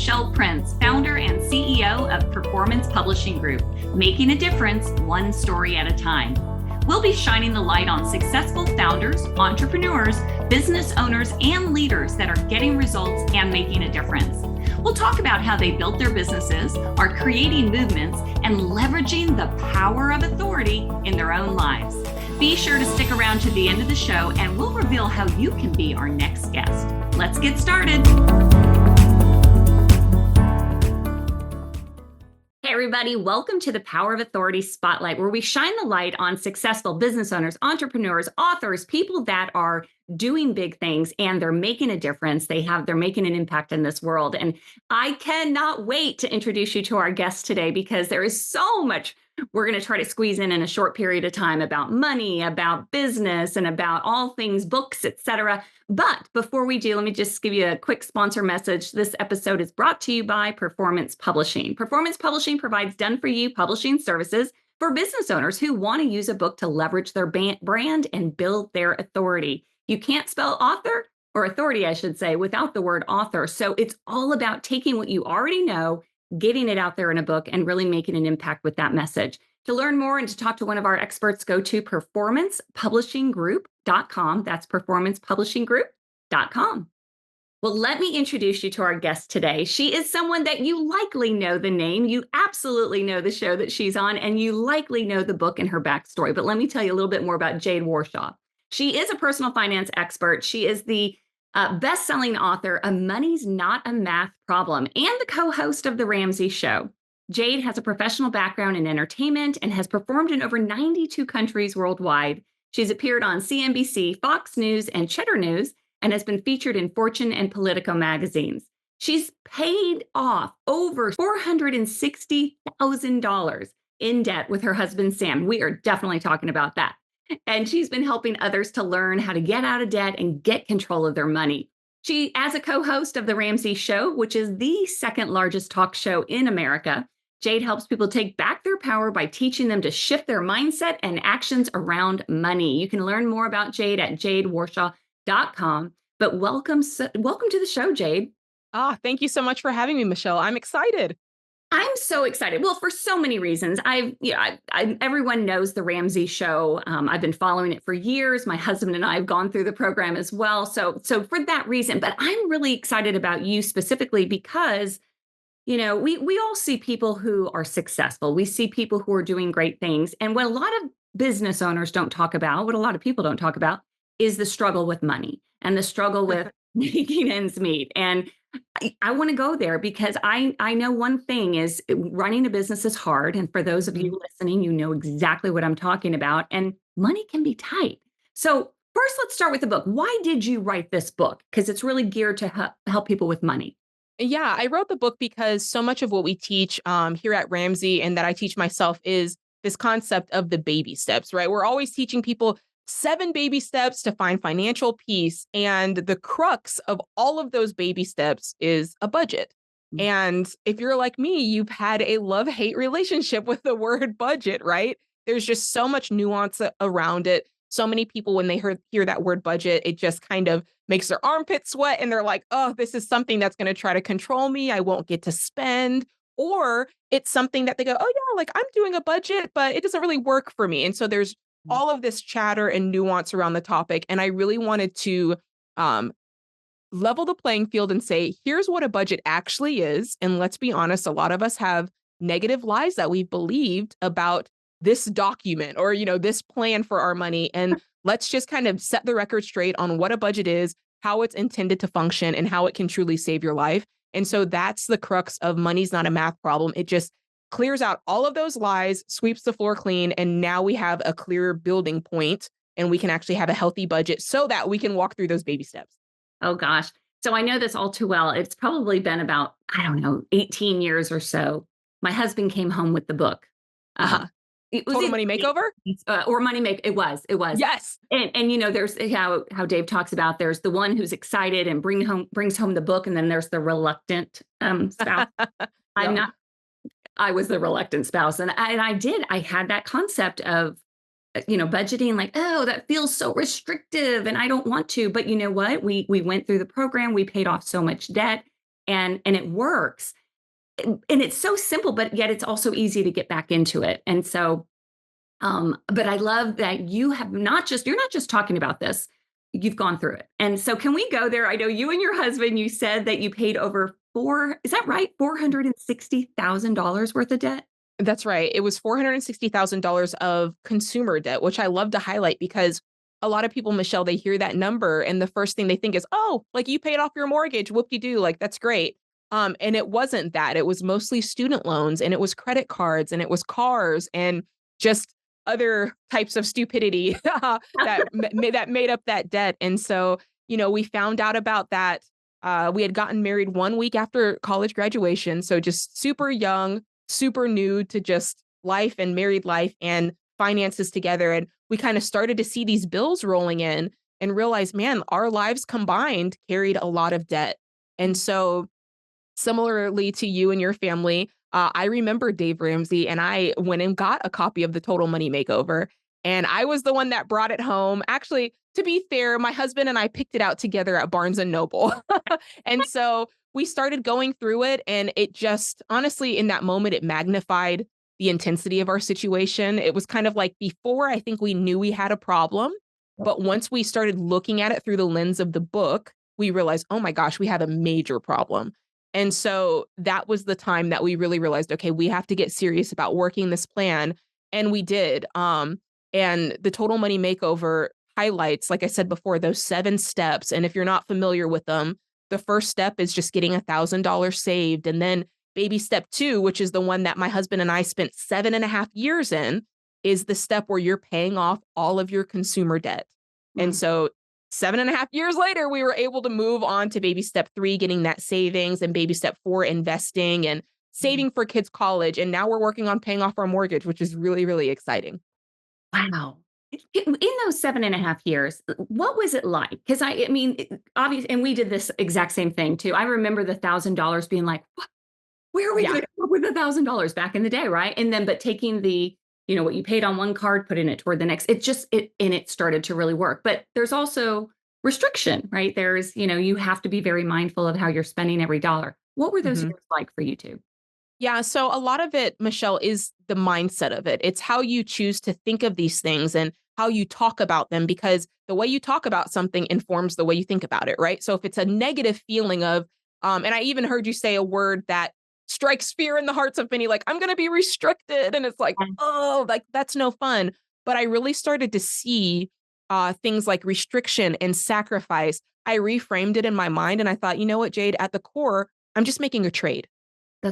Michelle Prince, founder and CEO of Performance Publishing Group, making a difference one story at a time. We'll be shining the light on successful founders, entrepreneurs, business owners, and leaders that are getting results and making a difference. We'll talk about how they built their businesses, are creating movements, and leveraging the power of authority in their own lives. Be sure to stick around to the end of the show, and we'll reveal how you can be our next guest. Let's get started. Hey, everybody. Welcome to the Power of Authority Spotlight, where we shine the light on successful business owners, entrepreneurs, authors, people that are doing big things and they're making a difference. They're making an impact in this world. And I cannot wait to introduce you to our guest today, because there is so much we're going to try to squeeze in a short period of time about money, about business, and about all things books, etc. But before we do, let me just give you a quick sponsor message. This episode is brought to you by Performance Publishing. Performance Publishing provides done-for-you publishing services for business owners who want to use a book to leverage their brand and build their authority. You can't spell author, or authority, I should say, without the word author. So it's all about taking what you already know, getting it out there in a book, and really making an impact with that message. To learn more and to talk to one of our experts, go to performancepublishinggroup.com. That's performancepublishinggroup.com. Well, let me introduce you to our guest today. She is someone that you likely know the name. You absolutely know the show that she's on, and you likely know the book and her backstory. But let me tell you a little bit more about Jade Warshaw. She is a personal finance expert. She is the best-selling author of Money's Not a Math Problem and the co-host of The Ramsey Show. Jade has a professional background in entertainment and has performed in over 92 countries worldwide. She's appeared on CNBC, Fox News, and Cheddar News, and has been featured in Fortune and Politico magazines. She's paid off over $460,000 in debt with her husband, Sam. We are definitely talking about that. And she's been helping others to learn how to get out of debt and get control of their money. She, as a co-host of The Ramsey Show, which is the second largest talk show in America, Jade helps people take back their power by teaching them to shift their mindset and actions around money. You can learn more about Jade at jadewarshaw.com. But welcome to the show, Jade. Thank you so much for having me, Michelle. I'm excited. I'm so excited. Well, for so many reasons. Everyone knows The Ramsey Show. I've been following it for years. My husband and I have gone through the program as well. So for that reason, but I'm really excited about you specifically because, we all see people who are successful. We see people who are doing great things. And what a lot of business owners don't talk about, what a lot of people don't talk about, is the struggle with money and the struggle with making ends meet. And I want to go there because I know one thing is running a business is hard. And for those of you listening, you know exactly what I'm talking about. And money can be tight. So first, let's start with the book. Why did you write this book? Because it's really geared to help people with money. Yeah, I wrote the book because so much of what we teach here at Ramsey and that I teach myself is this concept of the baby steps, right? We're always teaching people 7 baby steps to find financial peace. And the crux of all of those baby steps is a budget. And if you're like me, you've had a love-hate relationship with the word budget, right? There's just so much nuance around it. So many people, when they hear that word budget, it just kind of makes their armpits sweat. And they're like, oh, this is something that's going to try to control me. I won't get to spend. Or it's something that they go, oh, yeah, like I'm doing a budget, but it doesn't really work for me. And so there's all of this chatter and nuance around the topic. And I really wanted to level the playing field and say, here's what a budget actually is. And let's be honest, a lot of us have negative lies that we've believed about this document or, this plan for our money. And let's just kind of set the record straight on what a budget is, how it's intended to function, and how it can truly save your life. And so that's the crux of Money's Not a Math Problem. It just clears out all of those lies, sweeps the floor clean, and now we have a clear building point and we can actually have a healthy budget so that we can walk through those baby steps. Oh, gosh. So I know this all too well. It's probably been about, 18 years or so. My husband came home with the book. It was Total Money Makeover? Or Money Make. It was. Yes. And there's how Dave talks about, there's the one who's excited and brings home the book. And then there's the reluctant spouse. I was the reluctant spouse. And I had that concept of, budgeting, like, oh, that feels so restrictive and I don't want to. But you know what? We went through the program. We paid off so much debt. and it works. And it's so simple, but yet it's also easy to get back into it. And so, but I love that you're not just talking about this, you've gone through it. And so can we go there? I know you and your husband, you said that you paid over is that right? $460,000 worth of debt? That's right. It was $460,000 of consumer debt, which I love to highlight because a lot of people, Michelle, they hear that number and the first thing they think is, oh, like you paid off your mortgage, whoop-de-doo, like that's great. And it wasn't that. It was mostly student loans and it was credit cards and it was cars and just other types of stupidity that made up that debt. And so, we found out about that. We had gotten married 1 week after college graduation. So just super young, super new to just life and married life and finances together. And we kind of started to see these bills rolling in and realize, man, our lives combined carried a lot of debt. And so similarly to you and your family, I remember Dave Ramsey and I went and got a copy of the Total Money Makeover. And I was the one that brought it home. Actually, to be fair, my husband and I picked it out together at Barnes and Noble. And so we started going through it. And it just, honestly, in that moment, it magnified the intensity of our situation. It was kind of like before, I think we knew we had a problem. But once we started looking at it through the lens of the book, we realized, oh my gosh, we have a major problem. And so that was the time that we really realized, okay, we have to get serious about working this plan. And we did. And the Total Money Makeover highlights, like I said before, those 7 steps. And if you're not familiar with them, the first step is just getting $1,000 saved. And then baby step 2, which is the one that my husband and I spent 7.5 years in, is the step where you're paying off all of your consumer debt. And so 7.5 years later, we were able to move on to baby step 3, getting that savings, and baby step 4, investing and saving for kids' college. And now we're working on paying off our mortgage, which is really, really exciting. Wow. In those 7.5 years, what was it like? Because I mean, obviously, and we did this exact same thing too. I remember the $1,000 being like, what? Where are we going to come up with $1,000 back in the day, right? And then, but taking what you paid on one card, putting it toward the next, it started to really work. But there's also restriction, right? There's, you have to be very mindful of how you're spending every dollar. What were those years like for you two? Yeah, so a lot of it, Michelle, is the mindset of it. It's how you choose to think of these things and how you talk about them, because the way you talk about something informs the way you think about it, right? So if it's a negative feeling of, and I even heard you say a word that strikes fear in the hearts of many, like, I'm going to be restricted. And it's like, oh, like that's no fun. But I really started to see things like restriction and sacrifice. I reframed it in my mind and I thought, you know what, Jade, at the core, I'm just making a trade.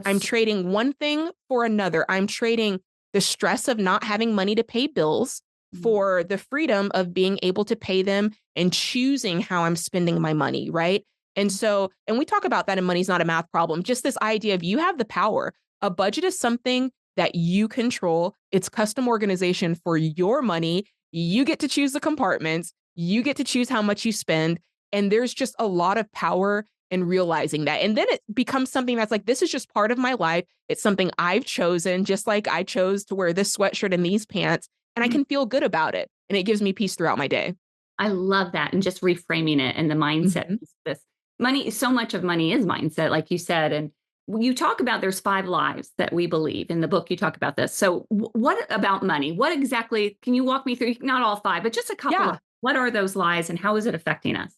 I'm trading one thing for another. I'm trading the stress of not having money to pay bills for the freedom of being able to pay them and choosing how I'm spending my money, right? And so, and we talk about that in Money's Not a Math Problem, just this idea of you have the power. A budget is something that you control. It's custom organization for your money. You get to choose the compartments. You get to choose how much you spend. And there's just a lot of power and realizing that. And then it becomes something that's like, this is just part of my life. It's something I've chosen, just like I chose to wear this sweatshirt and these pants, and I can feel good about it. And it gives me peace throughout my day. I love that. And just reframing it and the mindset. This money, so much of money is mindset, like you said. And you talk about there's 5 lies that we believe in the book. You talk about this. So what about money? What exactly, can you walk me through, not all 5, but just a couple of, what are those lies and how is it affecting us?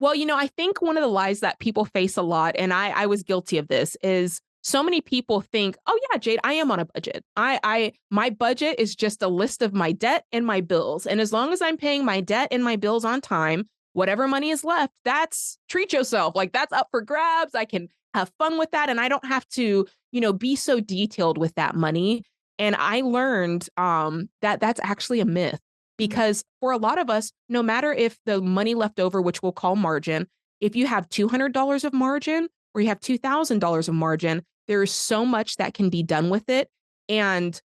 Well, I think one of the lies that people face a lot, and I was guilty of this, is so many people think, oh yeah, Jade, I am on a budget. My budget is just a list of my debt and my bills. And as long as I'm paying my debt and my bills on time, whatever money is left, that's treat yourself. Like that's up for grabs. I can have fun with that. And I don't have to, be so detailed with that money. And I learned that that's actually a myth. Because for a lot of us, no matter if the money left over, which we'll call margin, if you have $200 of margin or you have $2,000 of margin, there is so much that can be done with it. And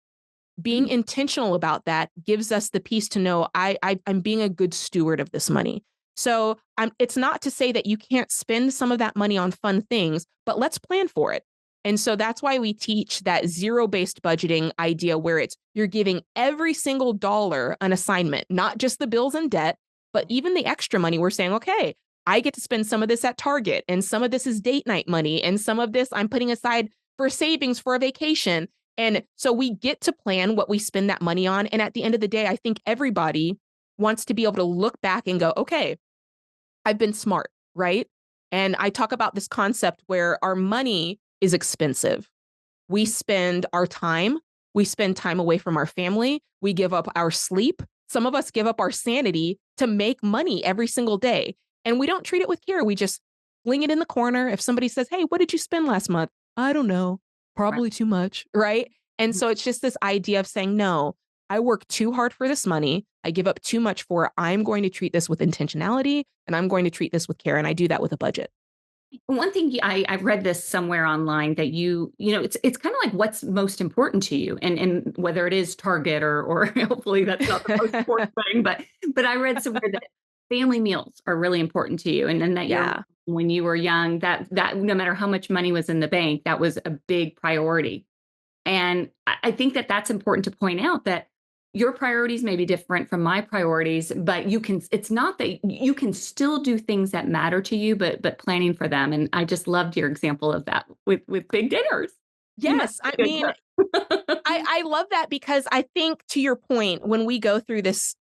being intentional about that gives us the peace to know I'm being a good steward of this money. So it's not to say that you can't spend some of that money on fun things, but let's plan for it. And so that's why we teach that zero-based budgeting idea where you're giving every single dollar an assignment, not just the bills and debt, but even the extra money. We're saying, okay, I get to spend some of this at Target, and some of this is date night money, and some of this I'm putting aside for savings for a vacation. And so we get to plan what we spend that money on. And at the end of the day, I think everybody wants to be able to look back and go, okay, I've been smart, right? And I talk about this concept where our money is expensive. We spend our time, we spend time away from our family, we give up our sleep. Some of us give up our sanity to make money every single day. And we don't treat it with care. We just fling it in the corner. If somebody says, hey, what did you spend last month? I don't know, Right. probably too much, right? And so it's just this idea of saying, no, I work too hard for this money. I give up too much for it. I'm going to treat this with intentionality, and I'm going to treat this with care. And I do that with a budget. One thing I read this somewhere online that it's kind of like what's most important to you, and whether it is Target or hopefully that's not the most important thing, but I read somewhere that family meals are really important to you, and then that you're Yeah. when you were young, that no matter how much money was in the bank, that was a big priority. And I think that that's important to point out that your priorities may be different from my priorities, but it's not that you can still do things that matter to you, but planning for them. And I just loved your example of that with big dinners. You must Yes. I be a mean, good cook. I love that because I think to your point, when we go through this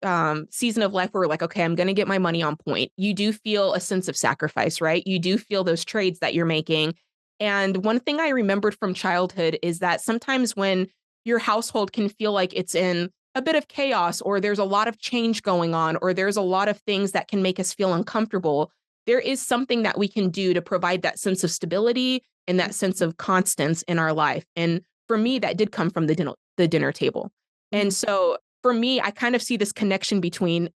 season of life where we're like, okay, I'm going to get my money on point, you do feel a sense of sacrifice, right? You do feel those trades that you're making. And one thing I remembered from childhood is that sometimes when your household can feel like it's in a bit of chaos, or there's a lot of change going on, or there's a lot of things that can make us feel uncomfortable, there is something that we can do to provide that sense of stability and that sense of constance in our life. And for me, that did come from the dinner table. And Mm. so for me, I kind of see this connection between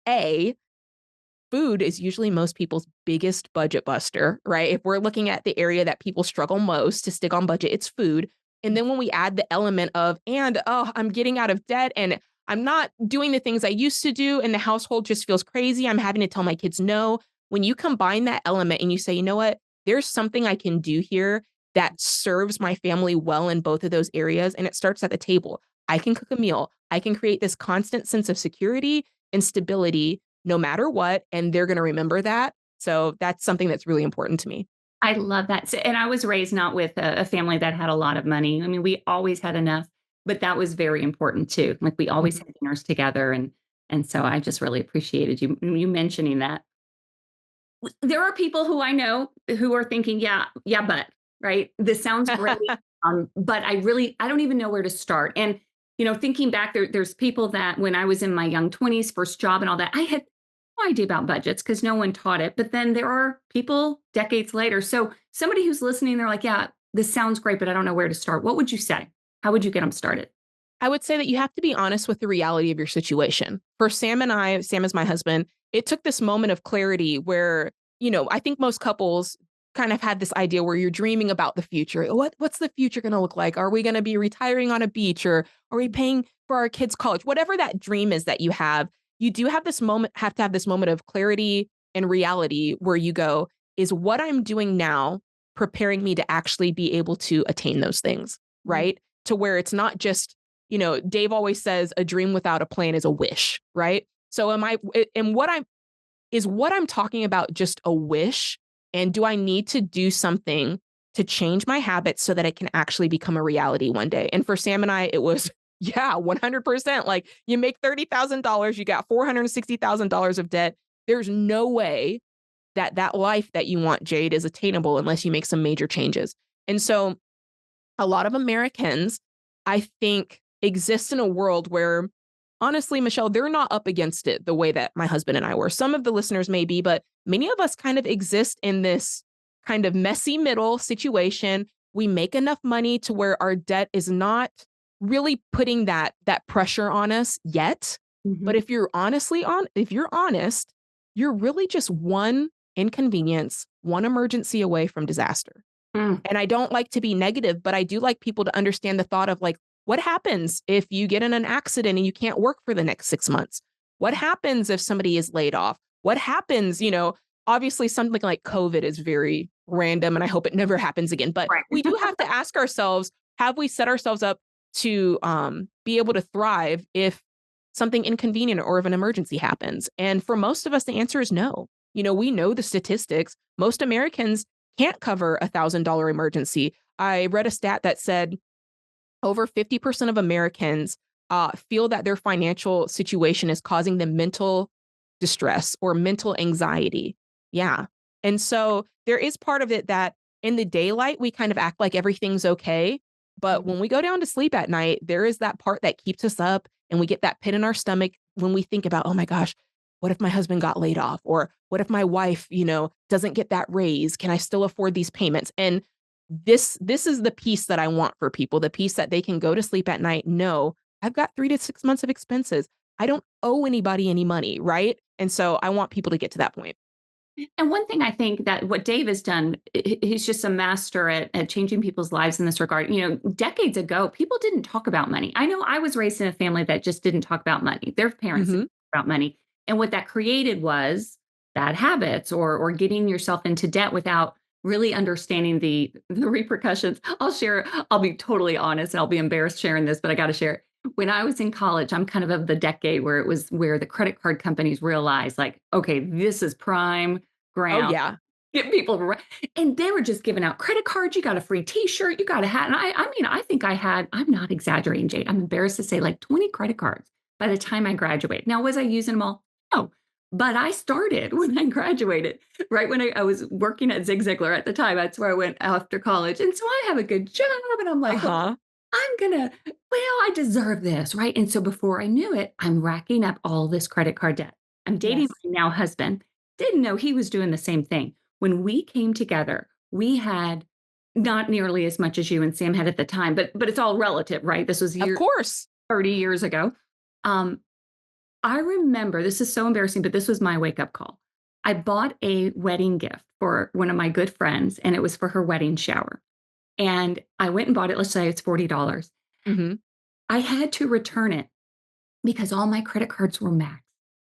food is usually most people's biggest budget buster, right? If we're looking at the area that people struggle most to stick on budget, it's food. And then when we add the element of, I'm getting out of debt and I'm not doing the things I used to do, and the household just feels crazy. I'm having to tell my kids no. When you combine that element and you say, you know what, there's something I can do here that serves my family well in both of those areas. And it starts at the table. I can cook a meal. I can create this constant sense of security and stability no matter what. And they're going to remember that. So that's something that's really important to me. I love that. And I was raised not with a family that had a lot of money. I mean, we always had enough, but that was very important too. Like we always Mhm. had dinners together, and so I just really appreciated you mentioning that. There are people who I know who are thinking, yeah, yeah, but right. This sounds great. But I don't even know where to start. And, thinking back, there's people that when I was in my young 20s, first job and all that, I had no idea about budgets because no one taught it. But then there are people decades later. So somebody who's listening, they're like, yeah, this sounds great, but I don't know where to start. What would you say? How would you get them started? I would say that you have to be honest with the reality of your situation. For Sam and I, Sam is my husband, it took this moment of clarity where, I think most couples kind of had this idea where you're dreaming about the future. What's the future going to look like? Are we going to be retiring on a beach, or are we paying for our kids' college? Whatever that dream is that you have, you do have to have this moment of clarity and reality where you go, is what I'm doing now preparing me to actually be able to attain those things, Mm. right? To where it's not just, Dave always says a dream without a plan is a wish, right? So what I'm talking about just a wish? And do I need to do something to change my habits so that it can actually become a reality one day? And for Sam and I, it was, yeah, 100%. Like you make $30,000, you got $460,000 of debt. There's no way that that life that you want, Jade, is attainable unless you make some major changes. And so a lot of Americans, I think, exist in a world where, honestly, Michelle, they're not up against it the way that my husband and I were. Some of the listeners may be, but many of us kind of exist in this kind of messy middle situation. We make enough money to where our debt is not really putting that pressure on us yet. But Mhm. if you're honest, you're really just one inconvenience, one emergency away from disaster. Mm. And I don't like to be negative, but I do like people to understand the thought of like, what happens if you get in an accident and you can't work for the next 6 months? What happens if somebody is laid off? What happens, obviously something like COVID is very random and I hope it never happens again. But Right. we do have to ask ourselves, have we set ourselves up to be able to thrive if something inconvenient or if an emergency happens? And for most of us, the answer is no. We know the statistics. Most Americans can't cover $1,000 emergency. I read a stat that said over 50% of Americans feel that their financial situation is causing them mental distress or mental anxiety. Yeah. And so there is part of it that in the daylight, we kind of act like everything's okay. But when we go down to sleep at night, there is that part that keeps us up and we get that pit in our stomach when we think about, oh my gosh, what if my husband got laid off? Or what if my wife, doesn't get that raise? Can I still afford these payments? And this is the piece that I want for people, the piece that they can go to sleep at night. No, I've got 3 to 6 months of expenses. I don't owe anybody any money, right? And so I want people to get to that point. And one thing I think that what Dave has done, he's just a master at changing people's lives in this regard. Decades ago, people didn't talk about money. I know I was raised in a family that just didn't talk about money. Their parents didn't Mhm. talk about money. And what that created was bad habits or getting yourself into debt without really understanding the repercussions. I'll be totally honest, and I'll be embarrassed sharing this, but I got to share it. When I was in college, I'm kind of the decade where it was where the credit card companies realized, like, okay, this is prime Oh, ground. yeah. Get people and they were just giving out credit cards. You got a free T-shirt. You got a hat. And I mean, I think I had. I'm not exaggerating, Jade. I'm embarrassed to say, like 20 credit cards by the time I graduated. Now, was I using them all? No, but I started when I graduated. Right when I was working at Zig Ziglar at the time. That's where I went after college, and so I have a good job. And I'm like, Uh-huh. I'm gonna, I deserve this, right? And so before I knew it, I'm racking up all this credit card debt. I'm dating Yes. my now husband. Didn't know he was doing the same thing. When we came together, we had not nearly as much as you and Sam had at the time, but it's all relative, right? This was Of course. 30 years ago. Um, I remember this is so embarrassing, but this was my wake up call. I bought a wedding gift for one of my good friends, and it was for her wedding shower. And I went and bought it. Let's say it's $40. Mhm. I had to return it because all my credit cards were maxed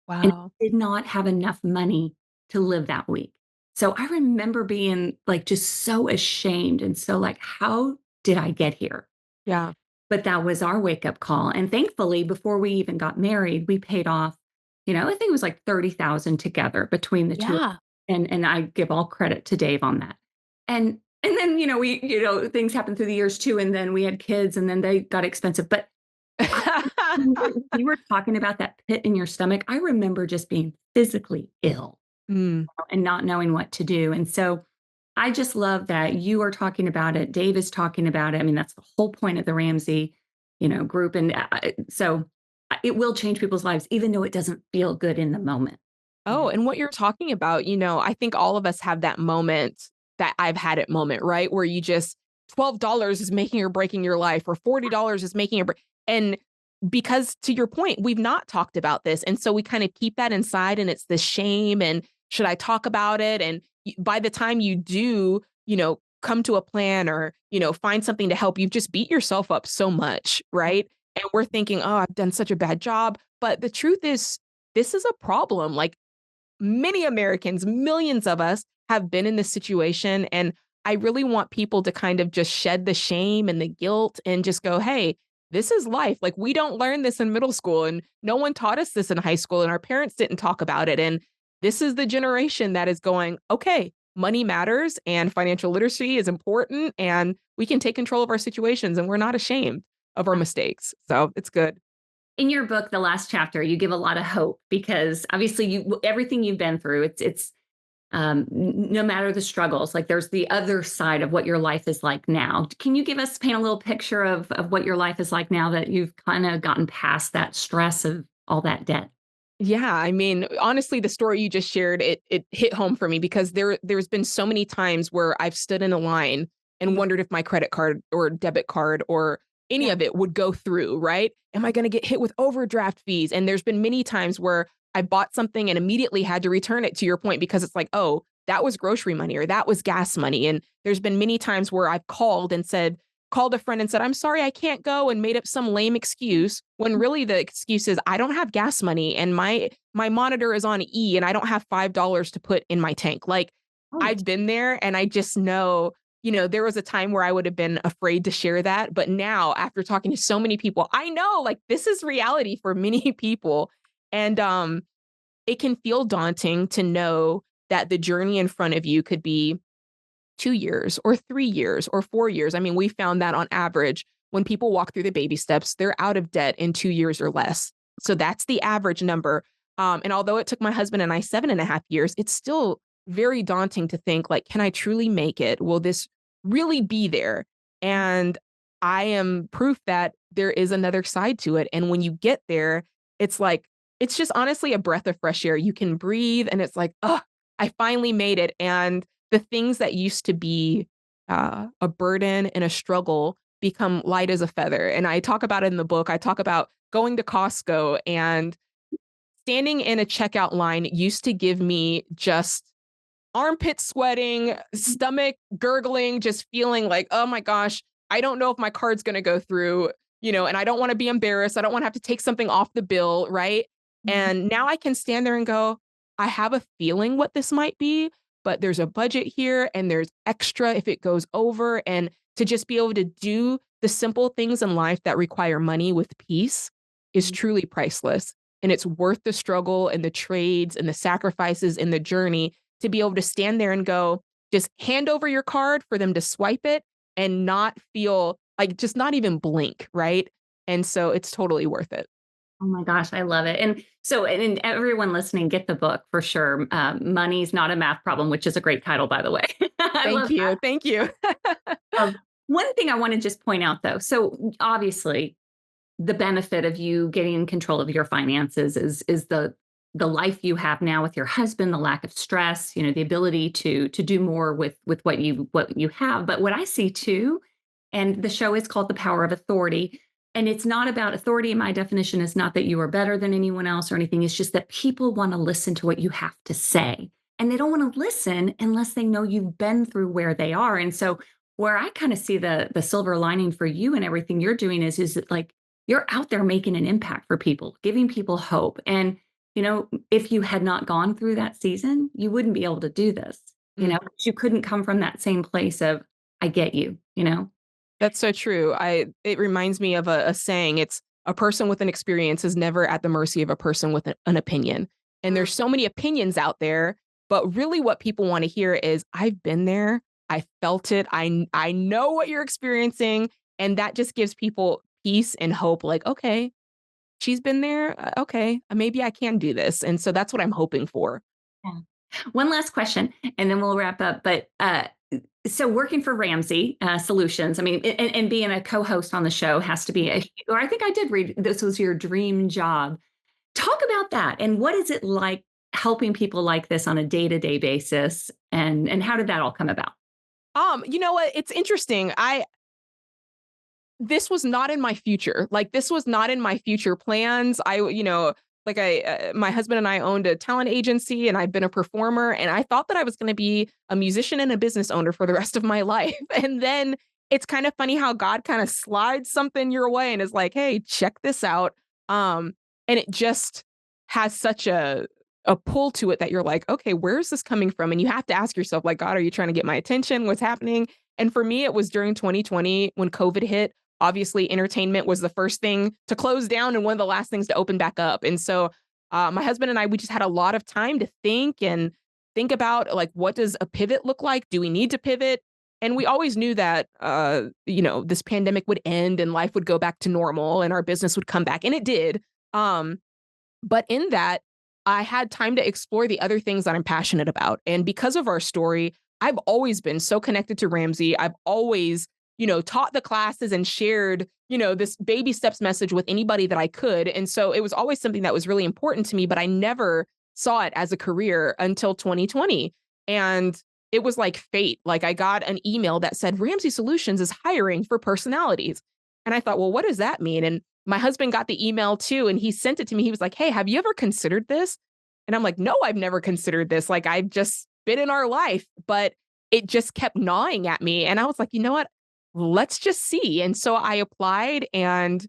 and Wow. I did not have enough money to live that week. So I remember being like just so ashamed and so like, how did I get here? Yeah. But that was our wake up call. And thankfully, before we even got married, we paid off, I think it was like 30,000 together between the two. Yeah. And I give all credit to Dave on that. And then, things happened through the years too. And then we had kids and then they got expensive. But I remember you were talking about that pit in your stomach. I remember just being physically ill Mm. and not knowing what to do. And so I just love that you are talking about it. Dave is talking about it. I mean, that's the whole point of the Ramsey, group. And so it will change people's lives, even though it doesn't feel good in the moment. Oh, and what you're talking about, I think all of us have that moment, that I've had it moment, right? Where you just $12 is making or breaking your life, or $40 is making or and because to your point, we've not talked about this. And so we kind of keep that inside and it's the shame and should I talk about it? And by the time you do, come to a plan or, find something to help, you've just beat yourself up so much, right? And we're thinking, oh, I've done such a bad job. But the truth is, this is a problem. Like, many Americans, millions of us have been in this situation. And I really want people to kind of just shed the shame and the guilt and just go, hey, this is life. Like, we don't learn this in middle school and no one taught us this in high school and our parents didn't talk about it. And this is the generation that is going, okay, money matters and financial literacy is important and we can take control of our situations and we're not ashamed of our mistakes. So it's good. In your book, the last chapter, you give a lot of hope because obviously everything you've been through, it's no matter the struggles, like there's the other side of what your life is like now. Can you paint a little picture of what your life is like now that you've kind of gotten past that stress of all that debt? Yeah, I mean, honestly, the story you just shared, it hit home for me because there's been so many times where I've stood in a line and Mhm. wondered if my credit card or debit card or any Yeah. of it would go through, right? Am I going to get hit with overdraft fees? And there's been many times where I bought something and immediately had to return it to your point because it's like, oh, that was grocery money or that was gas money. And there's been many times where I've called a friend and said, I'm sorry, I can't go and made up some lame excuse when really the excuse is I don't have gas money and my monitor is on E and I don't have $5 to put in my tank. Like, Oh, I've been there and I just know, there was a time where I would have been afraid to share that. But now after talking to so many people, I know like this is reality for many people. And it can feel daunting to know that the journey in front of you could be 2 years or 3 years or 4 years. I mean, we found that on average, when people walk through the baby steps, they're out of debt in 2 years or less. So that's the average number. And although it took my husband and I 7.5 years, it's still very daunting to think, like, can I truly make it? Will this really be there? And I am proof that there is another side to it. And when you get there, it's like, it's just honestly a breath of fresh air. You can breathe and it's like, oh, I finally made it. And the things that used to be a burden and a struggle become light as a feather. And I talk about it in the book. I talk about going to Costco, and standing in a checkout line used to give me just armpit sweating, stomach gurgling, just feeling like, oh my gosh, I don't know if my card's going to go through, and I don't want to be embarrassed. I don't want to have to take something off the bill. Right. Mhm. And now I can stand there and go, I have a feeling what this might be, but there's a budget here and there's extra if it goes over. And to just be able to do the simple things in life that require money with peace is truly priceless. And it's worth the struggle and the trades and the sacrifices and the journey to be able to stand there and go, just hand over your card for them to swipe it and not feel like, just not even blink, right? And so it's totally worth it. Oh my gosh, I love it. And so, and everyone listening, get the book for sure. Money's Not a Math Problem, which is a great title, by the way. I Thank love you. Thank you. one thing I want to just point out though. So obviously the benefit of you getting in control of your finances is the life you have now with your husband, the lack of stress, the ability to do more with what you have. But what I see too, and the show is called The Power of Authority. And it's not about authority. My definition is not that you are better than anyone else or anything. It's just that people want to listen to what you have to say. And they don't want to listen unless they know you've been through where they are. And so where I kind of see the silver lining for you and everything you're doing is that, like, you're out there making an impact for people, giving people hope. And, if you had not gone through that season, you wouldn't be able to do this, Mm. 'cause you couldn't come from that same place of, I get you. That's so true. It reminds me of a saying. It's a person with an experience is never at the mercy of a person with an opinion. And Mm. there's so many opinions out there, but really what people want to hear is, I've been there, I felt it, I know what you're experiencing, and that just gives people peace and hope, like, okay, she's been there, okay, maybe I can do this. And so that's what I'm hoping for. Yeah. One last question, and then we'll wrap up. But so working for Ramsey Solutions, I mean, and being a co-host on the show has to be or I think I did read this was your dream job. Talk about that, and what is it like helping people like this on a day-to-day basis, and how did that all come about? You know what? It's interesting. This was not in my future. Like, this was not in my future plans. My husband and I owned a talent agency, and I've been a performer, and I thought that I was going to be a musician and a business owner for the rest of my life. And then it's kind of funny how God kind of slides something your way and is like, "Hey, check this out." Um, and it just has such a pull to it that you're like, "Okay, where is this coming from?" And you have to ask yourself, like, "God, are you trying to get my attention? What's happening?" And for me, it was during 2020 when COVID hit. Obviously, entertainment was the first thing to close down and one of the last things to open back up. And so, my husband and I, we just had a lot of time to think about, like, what does a pivot look like? Do we need to pivot? And we always knew that, this pandemic would end and life would go back to normal and our business would come back. And it did. Um, but in that, I had time to explore the other things that I'm passionate about. And because of our story, I've always been so connected to Ramsey. I've always, taught the classes and shared, this baby steps message with anybody that I could. And so it was always something that was really important to me, but I never saw it as a career until 2020. And it was like fate. Like, I got an email that said Ramsey Solutions is hiring for personalities. And I thought, well, what does that mean? And my husband got the email too, and he sent it to me. He was like, "Hey, have you ever considered this?" And I'm like, "No, I've never considered this. Like, I've just been in our life." But it just kept gnawing at me. And I was like, you know what? Let's just see. And so I applied, and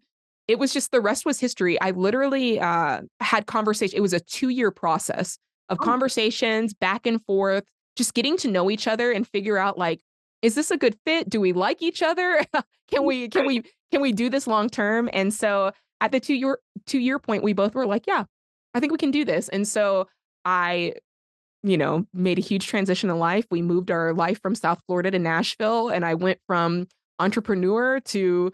it was just, the rest was history. I literally had conversation. It was a 2-year process of Oh, conversations back and forth, just getting to know each other and figure out, like, is this a good fit? Do we like each other? can we can great. we can we do this long term? And so at the 2-year point, we both were like, yeah, I think we can do this. And so I made a huge transition in life. We moved our life from South Florida to Nashville, and I went from entrepreneur to,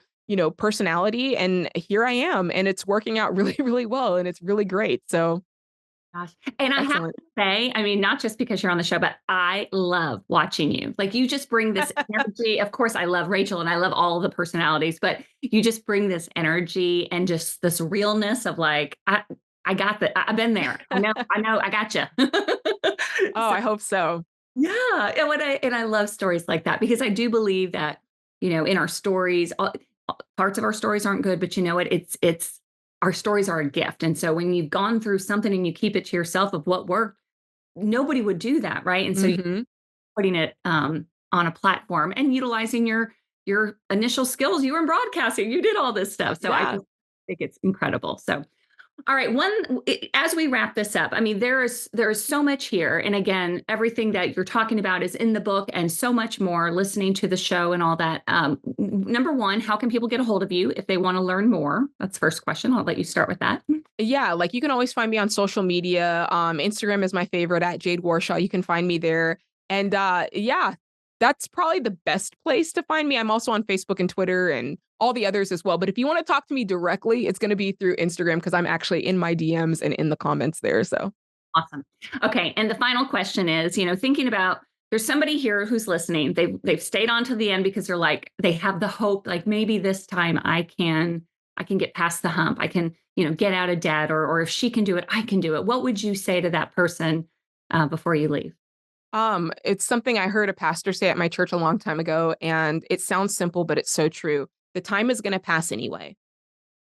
personality. And here I am, and it's working out really, really well. And it's really great. So Gosh. And I have to excellent. say, I mean, not just because you're on the show, but I love watching you. Like you just bring this energy. Of course, I love Rachel and I love all the personalities, but you just bring this energy and just this realness of like, I got that. I've been there. I know, I got you. Oh, I hope so. Yeah, and I love stories like that because I do believe that, in our stories, parts of our stories aren't good, but you know what? It's our stories are a gift. And so when you've gone through something and you keep it to yourself of what worked, nobody would do that, right? And so you're Hmm. putting it on a platform and utilizing your initial skills. You were in broadcasting, you did all this stuff. So I Yeah. just think it's incredible. So all right, as we wrap this up, I mean, there is so much here, and again, everything that you're talking about is in the book, and so much more. Listening to the show and all that. Number one, how can people get a hold of you if they want to learn more? That's the first question. I'll let you start with that. Yeah, like you can always find me on social media. Instagram is my favorite at Jade Warshaw. You can find me there. And yeah, that's probably the best place to find me. I'm also on Facebook and Twitter and all the others as well. But if you want to talk to me directly, it's going to be through Instagram because I'm actually in my DMs and in the comments there. So Awesome. Okay, and the final question is, thinking about there's somebody here who's listening. They've stayed on to the end because they're like they have the hope, like maybe this time I can get past the hump. I can, get out of debt, or if she can do it, I can do it. What would you say to that person before you leave? it's something I heard a pastor say at my church a long time ago, and it sounds simple, but it's so true. The time is going to pass anyway.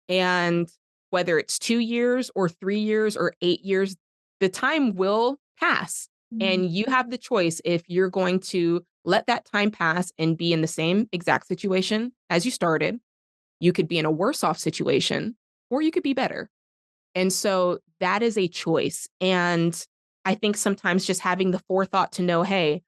And whether it's 2 years or 3 years or 8 years, the time will pass. Mhm. And you have the choice if you're going to let that time pass and be in the same exact situation as you started. You could be in a worse off situation, or you could be better. And so that is a choice. And I think sometimes just having the forethought to know, hey,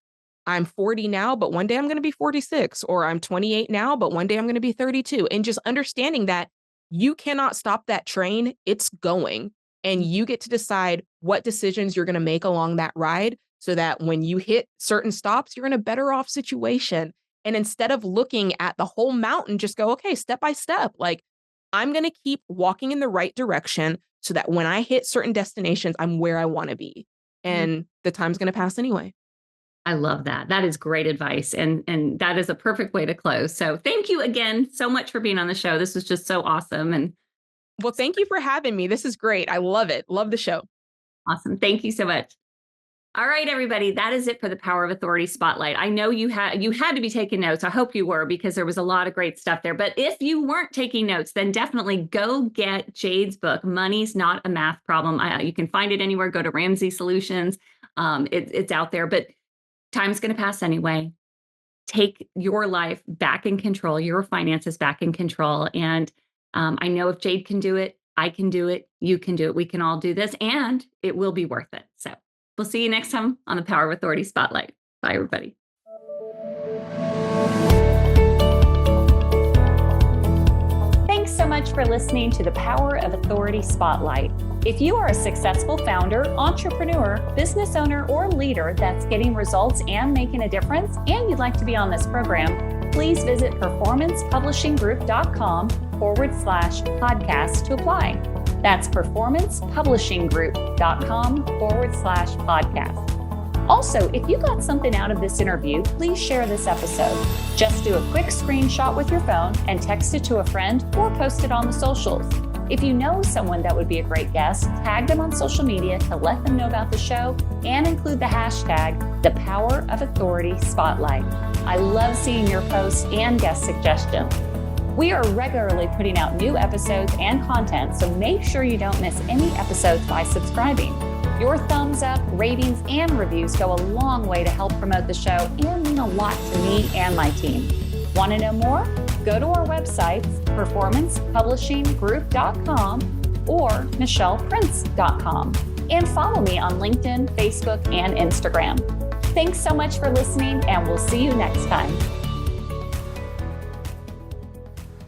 I'm 40 now, but one day I'm going to be 46, or I'm 28 now, but one day I'm going to be 32. And just understanding that you cannot stop that train, it's going. And you get to decide what decisions you're going to make along that ride so that when you hit certain stops, you're in a better off situation. And instead of looking at the whole mountain, just go, okay, step by step. Like, I'm going to keep walking in the right direction so that when I hit certain destinations, I'm where I want to be. And the time's going to pass anyway. I love that. That is great advice. And that is a perfect way to close. So thank you again so much for being on the show. This was just so awesome and Well, thank you for having me. This is great. I love it. Love the show. awesome. Thank you so much. All right, everybody, that is it for the Power of Authority Spotlight. I know you had to be taking notes. I hope you were because there was a lot of great stuff there. But if you weren't taking notes, then definitely go get Jade's book, Money's Not a Math Problem. You can find it anywhere. Go to Ramsey Solutions. It's out there, but time's going to pass anyway. Take your life back in control, your finances back in control. And I know if Jade can do it, I can do it, you can do it. We can all do this, and it will be worth it. So we'll see you next time on the Power of Authority Spotlight. Bye, everybody. Thanks so much for listening to the Power of Authority Spotlight. If you are a successful founder, entrepreneur, business owner, or leader that's getting results and making a difference, and you'd like to be on this program, please visit performancepublishinggroup.com/podcast to apply. That's performancepublishinggroup.com/podcast. Also, if you got something out of this interview, please share this episode. Just do a quick screenshot with your phone and text it to a friend or post it on the socials. If you know someone that would be a great guest, tag them on social media to let them know about the show and include the hashtag #ThePowerOfAuthoritySpotlight. I love seeing your posts and guest suggestions. We are regularly putting out new episodes and content, so make sure you don't miss any episodes by subscribing. Your thumbs up, ratings, and reviews go a long way to help promote the show and mean a lot to me and my team. Want to know more? Go to our websites, performancepublishinggroup.com or michelleprince.com, and follow me on LinkedIn, Facebook, and Instagram. Thanks so much for listening, and we'll see you next time.